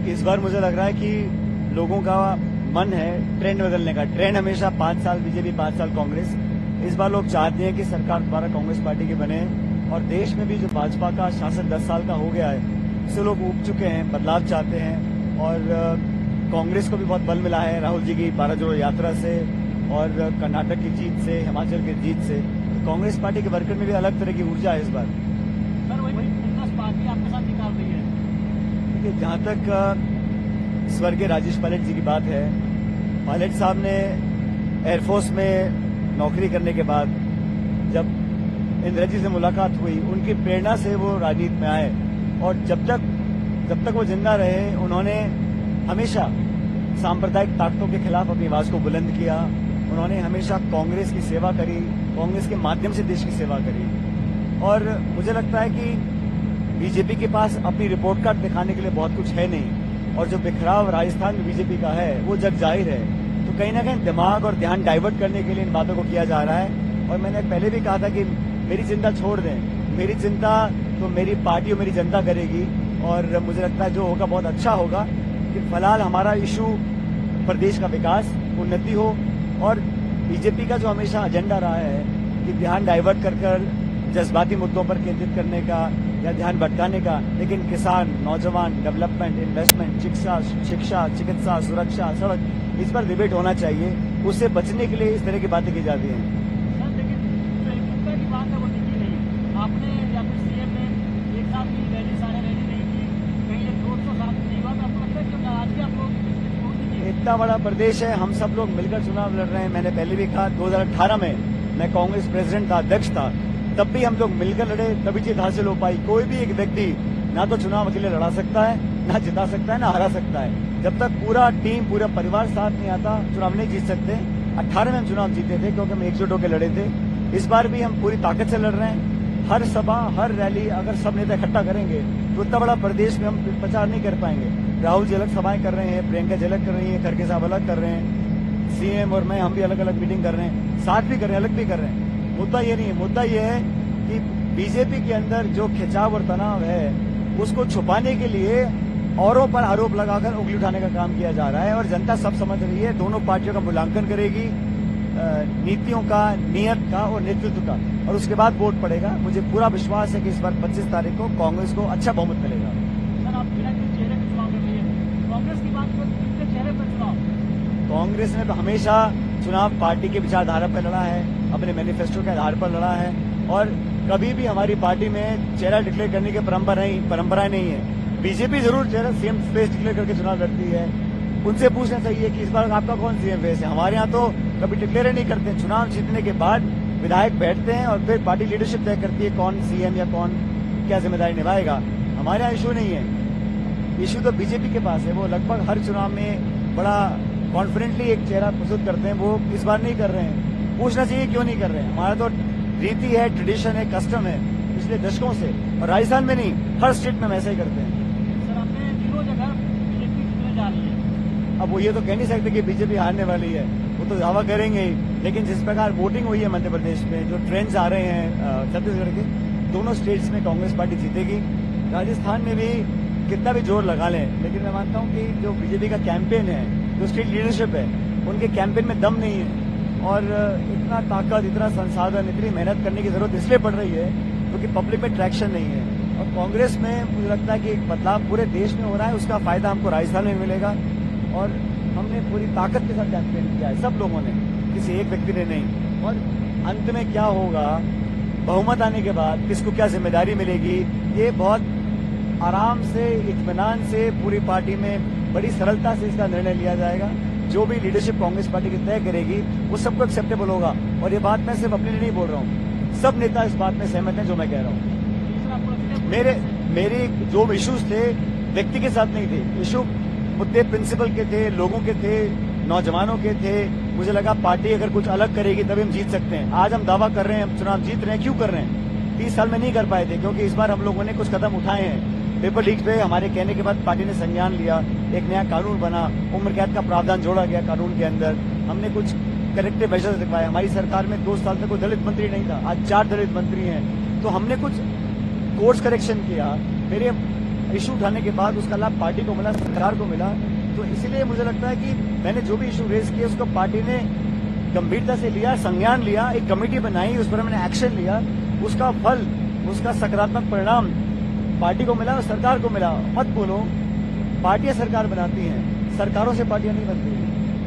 इस बार मुझे लग रहा है कि लोगों का मन है ट्रेंड बदलने का। ट्रेंड हमेशा 5 साल बीजेपी, 5 साल कांग्रेस। इस बार लोग चाहते हैं कि सरकार दोबारा कांग्रेस पार्टी की बने और देश में भी जो भाजपा का शासन 10 साल का हो गया है उससे लोग ऊब चुके हैं, बदलाव चाहते हैं। और कांग्रेस को भी बहुत बल मिला है राहुल जी की 12 जोड़ो यात्रा से और कर्नाटक की जीत से, हिमाचल की जीत से। तो कांग्रेस पार्टी के वर्कर में भी अलग तरह की ऊर्जा है इस बार। सर वही कांग्रेस पार्टी आपके साथ निकाल रही है। देखिए, जहां तक स्वर्गीय राजेश पायलट जी की बात है, पायलट साहब ने एयरफोर्स में नौकरी करने के बाद जब इंदिरा जी से मुलाकात हुई, उनकी प्रेरणा से वो राजनीति में आए और जब तक वो जिंदा रहे उन्होंने हमेशा सांप्रदायिक ताकतों के खिलाफ अपनी आवाज को बुलंद किया। उन्होंने हमेशा कांग्रेस की सेवा करी, कांग्रेस के माध्यम से देश की सेवा करी। और मुझे लगता है कि बीजेपी के पास अपनी रिपोर्ट कार्ड दिखाने के लिए बहुत कुछ है नहीं और जो बिखराव राजस्थान में बीजेपी का है वो जग जाहिर है। तो कहीं ना कहीं दिमाग और ध्यान डाइवर्ट करने के लिए इन बातों को किया जा रहा है। और मैंने पहले भी कहा था कि मेरी चिंता छोड़ दें, मेरी चिंता तो मेरी पार्टी और मेरी जनता करेगी और मुझे लगता है जो होगा बहुत अच्छा होगा। कि फिलहाल हमारा इशू प्रदेश का विकास, उन्नति हो और बीजेपी का जो हमेशा एजेंडा रहा है कि ध्यान डाइवर्ट कर जज्बाती मुद्दों पर केंद्रित करने का या ध्यान भटकाने का, लेकिन किसान, नौजवान, डेवलपमेंट, इन्वेस्टमेंट, शिक्षा, चिकित्सा, सुरक्षा, सड़क, इस पर डिबेट होना चाहिए। उससे बचने के लिए इस तरह की बातें की जाती हैं। सर लेकिन जो एकता की बात है वो दिखी नहीं। आपने या फिर सीएम ने एक साथ की रैली, सारे रैली नहीं की, कहीं एक 200 साथ नहीं हुआ। तो आपको लगता है कि आज के आप लोग इतना बड़ा प्रदेश है, हम सब लोग मिलकर चुनाव लड़ रहे हैं। मैंने पहले भी कहा 2018 में मैं कांग्रेस प्रेसिडेंट था, अध्यक्ष था, तब भी हम लोग मिलकर लड़े, तभी जीत हासिल हो पाई। कोई भी एक व्यक्ति ना तो चुनाव अकेले लड़ा सकता है, ना जिता सकता है, ना हरा सकता है। जब तक पूरा टीम, पूरा परिवार साथ नहीं आता चुनाव नहीं जीत सकते। 18 में हम चुनाव जीते थे क्योंकि हम एकजुट होकर लड़े थे। इस बार भी हम पूरी ताकत से लड़ रहे हैं। हर सभा, हर रैली अगर सब नेता इकट्ठा करेंगे तो इतना बड़ा प्रदेश में हम प्रचार नहीं कर पाएंगे। राहुल जी अलग सभाएं कर रहे हैं, प्रियंका जी अलग कर रही है, खड़गे साहब अलग कर रहे हैं, सीएम और मैं, हम भी अलग अलग मीटिंग कर रहे हैं, साथ भी कर रहे हैं, अलग भी कर रहे हैं। मुद्दा ये नहीं है। मुद्दा ये है कि बीजेपी के अंदर जो खिंचाव और तनाव है उसको छुपाने के लिए औरों पर आरोप लगाकर उंगली उठाने का काम किया जा रहा है। और जनता सब समझ रही है। दोनों पार्टियों का मूल्यांकन करेगी, नीतियों का, नियत का और नेतृत्व का, और उसके बाद वोट पड़ेगा। मुझे पूरा विश्वास है कि इस बार 25 तारीख को कांग्रेस को अच्छा बहुमत मिलेगा। सर आप बिना किसी चेहरे पर चुनाव लड़ रही है, कांग्रेस की बात करें किसके चेहरे पर चुनाव? कांग्रेस ने तो हमेशा चुनाव पार्टी की विचारधारा पर लड़ा है, अपने मैनिफेस्टो के आधार पर लड़ा है और कभी भी हमारी पार्टी में चेहरा डिक्लेयर करने की परंपराएं नहीं है। बीजेपी जरूर चेहरा सीएम फेस डिक्लेयर करके चुनाव लड़ती है। उनसे पूछना चाहिए कि इस बार आपका कौन सीएम फेस है। हमारे यहाँ तो कभी डिक्लेयर नहीं करते। चुनाव जीतने के बाद विधायक बैठते हैं और फिर पार्टी लीडरशिप तय करती है कौन सीएम या कौन क्या जिम्मेदारी निभाएगा। हमारे यहाँ इशू नहीं है। इशू तो बीजेपी के पास है। वो लगभग हर चुनाव में बड़ा कॉन्फिडेंटली एक चेहरा प्रस्तुत करते हैं। वो इस बार नहीं कर रहे हैं। पूछना चाहिए क्यों नहीं कर रहे हैं। हमारा तो रीति है, ट्रेडिशन है, कस्टम है पिछले दशकों से, और राजस्थान में नहीं, हर स्टेट में वैसे ही करते हैं। सर आपने तीनों जगह बीजेपी जीतने जा रही है। अब वो ये तो कह नहीं सकते कि बीजेपी हारने वाली है, वो तो दावा करेंगे ही। लेकिन जिस प्रकार वोटिंग हुई है मध्य प्रदेश में, जो ट्रेंड्स आ रहे हैं छत्तीसगढ़ के, दोनों स्टेट्स में कांग्रेस पार्टी जीतेगी। राजस्थान में भी कितना भी जोर लगा लें, लेकिन मैं मानता हूं कि जो बीजेपी का कैंपेन है, जो स्टेट लीडरशिप है, उनके कैंपेन में दम नहीं है और इतना ताकत, इतना संसाधन, इतनी मेहनत करने की जरूरत इसलिए पड़ रही है क्योंकि पब्लिक में ट्रैक्शन नहीं है। और कांग्रेस में मुझे लगता है कि एक बदलाव पूरे देश में हो रहा है, उसका फायदा हमको राजस्थान में मिलेगा। और हमने पूरी ताकत के साथ कैंपेन किया है, सब लोगों ने, किसी एक व्यक्ति ने नहीं। और अंत में क्या होगा, बहुमत आने के बाद किसको क्या जिम्मेदारी मिलेगी, ये बहुत आराम से, इत्मीनान से पूरी पार्टी में बड़ी सरलता से इसका निर्णय लिया जाएगा। जो भी लीडरशिप कांग्रेस पार्टी की तय करेगी वो सबको एक्सेप्टेबल होगा। और ये बात मैं सिर्फ अपने लिए नहीं बोल रहा हूँ, सब नेता इस बात में सहमत हैं जो मैं कह रहा हूँ। मेरे जो इश्यूज थे व्यक्ति के साथ नहीं थे, इशू मुद्दे प्रिंसिपल के थे, लोगों के थे, नौजवानों के थे। मुझे लगा पार्टी अगर कुछ अलग करेगी तभी हम जीत सकते हैं। आज हम दावा कर रहे हैं, हम चुनाव जीत रहे हैं। क्यों कर रहे हैं? 30 साल में नहीं कर पाए थे, क्योंकि इस बार हम लोगों ने कुछ कदम उठाए हैं। पेपर लीक पे हमारे कहने के बाद पार्टी ने संज्ञान लिया, एक नया कानून बना, उम्र कैद का प्रावधान जोड़ा गया कानून के अंदर। हमने कुछ करेक्टिव मेजर्स दिखाए। हमारी सरकार में 2 साल तक कोई दलित मंत्री नहीं था, आज 4 दलित मंत्री हैं। तो हमने कुछ कोर्स करेक्शन किया। मेरे इशू उठाने के बाद उसका लाभ पार्टी को मिला, सरकार को मिला। तो इसलिए मुझे लगता है कि मैंने जो भी इशू रेज किया उसको पार्टी ने गंभीरता से लिया, संज्ञान लिया, एक कमेटी बनाई, उस पर मैंने एक्शन लिया। उसका फल, उसका सकारात्मक परिणाम पार्टी को मिला और सरकार को मिला। मत बोलो, पार्टियां सरकार बनाती हैं, सरकारों से पार्टियां नहीं बनती।